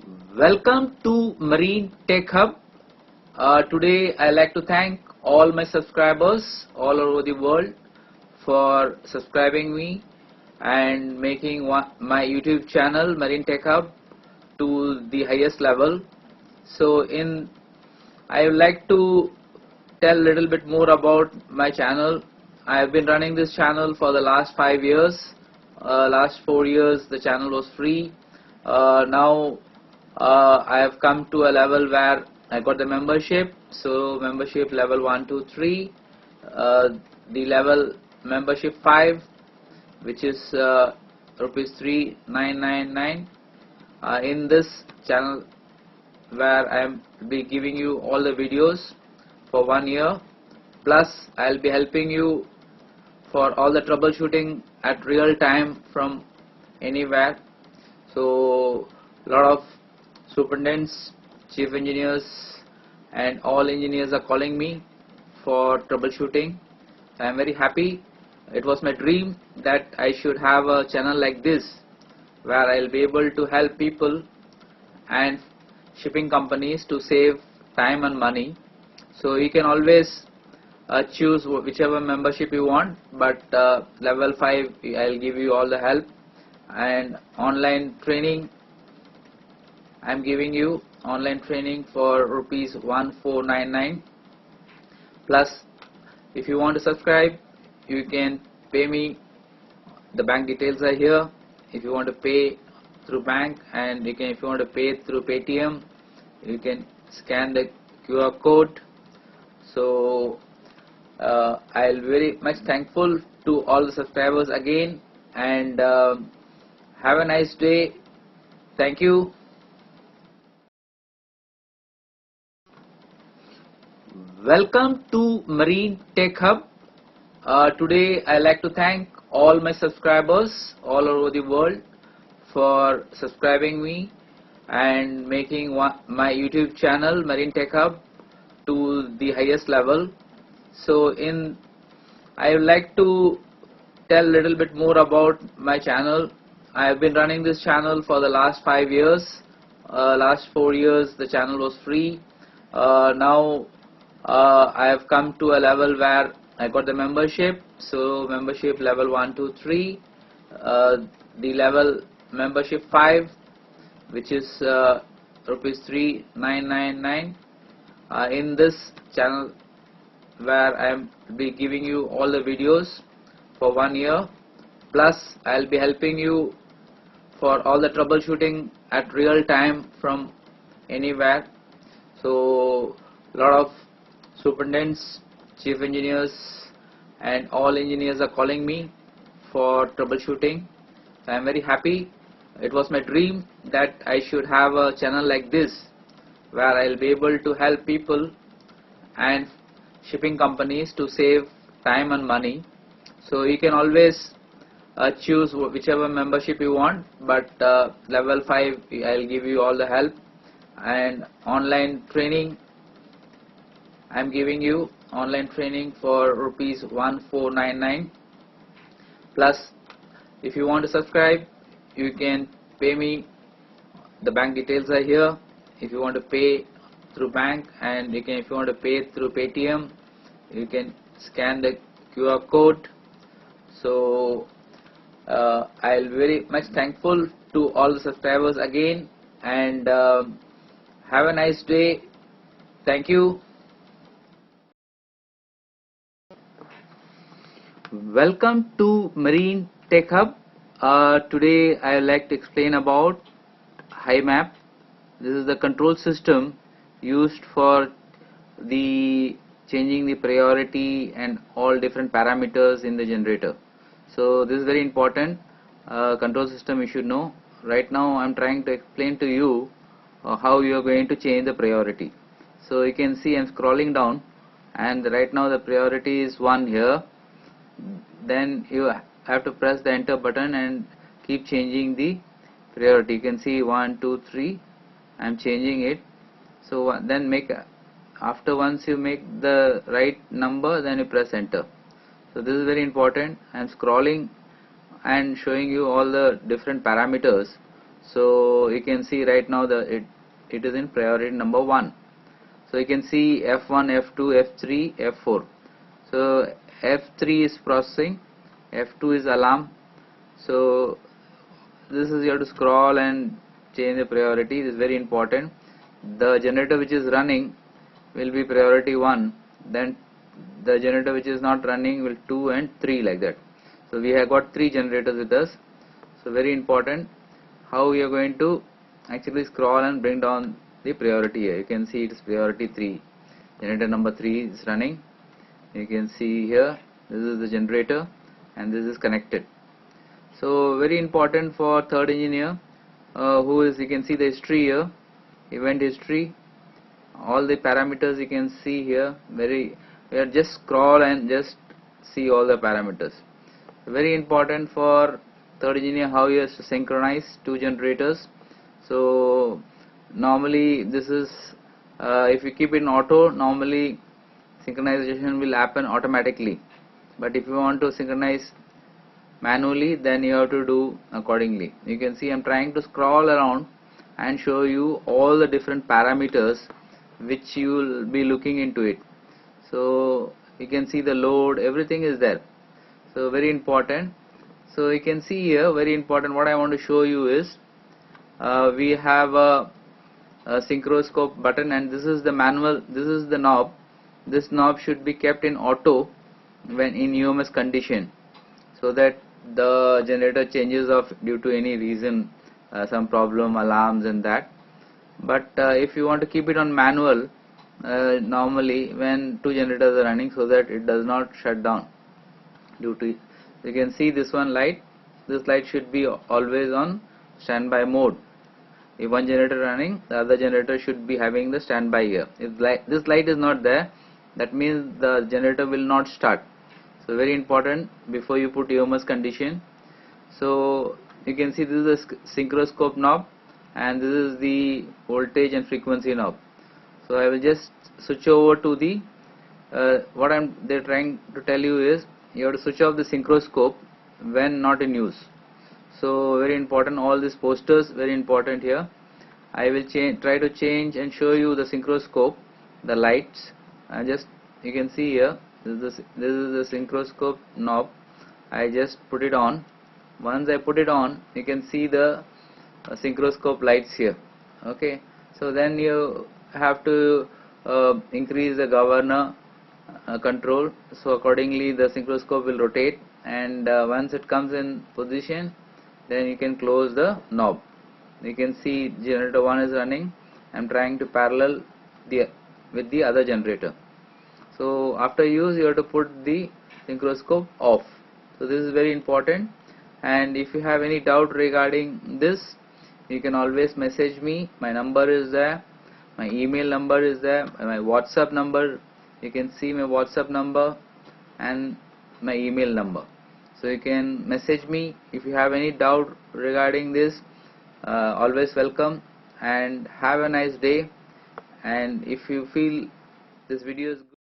Welcome to Marine Tech Hub. Today I like to thank all my subscribers all over the world for subscribing me and making my YouTube channel Marine Tech Hub to the highest level. I would like to tell a little bit more about my channel. I have been running this channel for the last 5 years. Last 4 years the channel was free. Now I have come to a level where I got the membership. So membership level 1, 2, 3. The level membership 5, which is rupees 3999. In this channel where I am be giving you all the videos for 1 year, plus I'll be helping you for all the troubleshooting at real time from anywhere. So lot of superintendents, chief engineers and all engineers are calling me for troubleshooting. I am very happy. It was my dream that I should have a channel like this where I'll be able to help people and shipping companies to save time and money. So you can always choose whichever membership you want, but level 5 I'll give you all the help, and online training I'm giving you online training for rupees 1499. Plus if you want to subscribe, you can pay me. The bank details are here. If you want to pay through bank, and if you want to pay through Paytm, you can scan the QR code. So I'll very much thankful to all the subscribers again, and have a nice day. Thank you. Welcome to Marine Tech Hub. Today I like to thank all my subscribers all over the world for subscribing me and making my YouTube channel Marine Tech Hub to the highest level. I would like to tell a little bit more about my channel. I have been running this channel for the last 5 years. Last 4 years the channel was free. Now I have come to a level where I got the membership. So membership level 1, 2, 3. The level membership 5, which is rupees 3999. In this channel where I am be giving you all the videos for 1 year, plus I'll be helping you for all the troubleshooting at real time from anywhere. So lot of superintendents, chief engineers and all engineers are calling me for troubleshooting. I am very happy. It was my dream that I should have a channel like this where I'll be able to help people and shipping companies to save time and money. So you can always choose whichever membership you want, but level 5 I'll give you all the help, and online training I'm giving you online training for rupees 1499. Plus if you want to subscribe, you can pay me. The bank details are here. If you want to pay through bank, and if you want to pay through Paytm, you can scan the QR code. So I'll very much thankful to all the subscribers again, and have a nice day. Thank you. Welcome to Marine Tech Hub. Today I would like to explain about HiMap. This is the control system used for the changing the priority and all different parameters in the generator. So this is very important control system you should know. Right now I am trying to explain to you how you are going to change the priority. So you can see I am scrolling down, and right now the priority is 1 here. Then you have to press the enter button and keep changing the priority. You can see 1, 2, 3. I am changing it. So then after once you make the right number, then you press enter. So this is very important. I am scrolling and showing you all the different parameters. So you can see right now it is in priority number 1. So you can see F1, F2, F3, F4. So F3 is processing, F2 is alarm. So this is, you have to scroll and change the priority. This is very important. The generator which is running will be priority 1, then the generator which is not running will 2 and 3, like that. So we have got 3 generators with us. So very important how we are going to actually scroll and bring down the priority here. You can see it is priority 3. Generator number 3 is running. You can see here, this is the generator and this is connected. So very important for third engineer, who is, you can see the history here, event history, all the parameters you can see here. Just scroll and just see all the parameters. Very important for third engineer how he has to synchronize 2 generators. So normally this is, if you keep it in auto, normally synchronization will happen automatically, but if you want to synchronize manually, then you have to do accordingly. You can see I'm trying to scroll around and show you all the different parameters which you will be looking into it. So you can see the load, everything is there. So very important. So you can see here, very important, what I want to show you is, we have a synchroscope button, and this is the manual, this is the knob. This knob should be kept in auto when in UMS condition, so that the generator changes off due to any reason, some problem, alarms and that. But if you want to keep it on manual, normally when 2 generators are running, so that it does not shut down due to, you can see this one light, this light should be always on standby mode. If one generator running, the other generator should be having the standby here. If this light is not there, that means the generator will not start. So very important before you put UMS condition. So you can see this is the synchroscope knob and this is the voltage and frequency knob. So I will just switch over to the what they're trying to tell you is, you have to switch off the synchroscope when not in use. So very important, all these posters very important here. I will try to change and show you the synchroscope, the lights, and just, you can see here, this is the synchroscope knob. I just put it on. Once I put it on, you can see the synchroscope lights here. Okay, so then you have to increase the governor control, so accordingly the synchroscope will rotate, and once it comes in position, then you can close the knob. You can see generator 1 is running. I am trying to parallel with the other generator. So after use, you have to put the synchroscope off. So this is very important, and if you have any doubt regarding this, you can always message me. My number is there, my email number is there, my WhatsApp number, you can see my WhatsApp number and my email number. So you can message me if you have any doubt regarding this. Always welcome, and have a nice day. And if you feel this video is